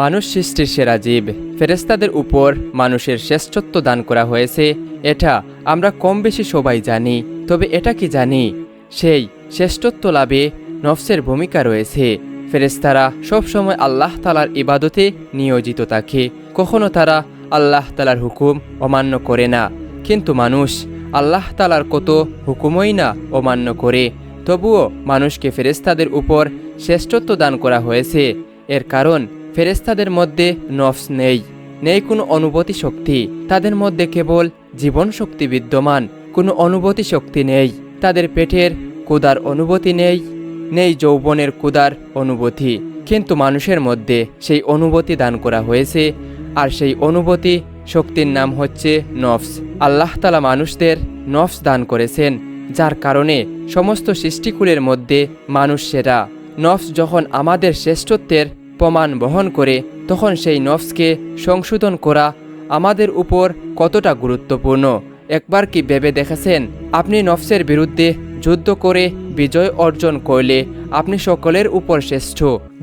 মানুষ সৃষ্টির সেরা জীব। ফেরেশতাদের উপর মানুষের শ্রেষ্ঠত্ব দান করা হয়েছে, এটা আমরা কম বেশি সবাই জানি। তবে এটা কি জানি, সেই শ্রেষ্ঠত্ব লাভে নফসের ভূমিকা রয়েছে। ফেরেশতারা সবসময় আল্লাহ তাআলার ইবাদতে নিয়োজিত থাকে, কখনো তারা আল্লাহ তাআলার হুকুম অমান্য করে না। কিন্তু মানুষ আল্লাহ তাআলার কত হুকুমই না অমান্য করে, তবুও মানুষকে ফেরেশতাদের উপর শ্রেষ্ঠত্ব দান করা হয়েছে। এর কারণ ফেরেশতাদের মধ্যে নফস নেই কোনো অনুভূতি শক্তি। তাদের মধ্যে কেবল জীবন শক্তি বিদ্যমান, কোনো অনুভূতি শক্তি নেই। তাদের পেটের ক্ষুধার অনুভূতি নেই যৌবনের ক্ষুধার অনুভূতি। কিন্তু মানুষের মধ্যে সেই অনুভূতি দান করা হয়েছে, আর সেই অনুভূতি শক্তির নাম হচ্ছে নফস। আল্লাহ তাআলা মানুষদের নফস দান করেছেন, যার কারণে সমস্ত সৃষ্টিকুলের মধ্যে মানুষ সেরা। নফস যখন আমাদের শ্রেষ্ঠত্বের প্রমাণ বহন করে, তখন সেই নফসকে সংশোধন করা আমাদের উপর কতটা গুরুত্বপূর্ণ। একবার কি ভেবে দেখেছেন, আপনি নফসের বিরুদ্ধে যুদ্ধ করে বিজয় অর্জন করলে আপনি সকলের উপর শ্রেষ্ঠ।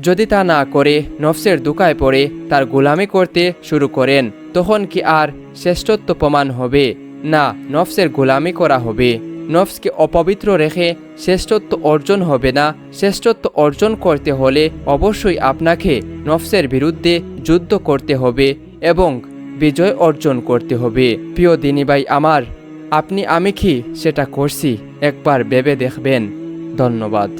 যদি তা না করে নফসের ধোঁকায় পড়ে তার গোলামি করতে শুরু করেন, তখন কি আর শ্রেষ্ঠত্ব প্রমাণ হবে? না, নফসের গোলামি করা হবে। নফসকে অপবিত্র রেখে শ্রেষ্ঠত্ব অর্জন হবে না। শ্রেষ্ঠত্ব অর্জন করতে হলে অবশ্যই আপনাকে নফসের বিরুদ্ধে যুদ্ধ করতে হবে এবং বিজয় অর্জন করতে হবে। প্রিয় দিনী ভাই আমার, আপনি আমি কি সেটা করছি? একবার ভেবে দেখবেন। ধন্যবাদ।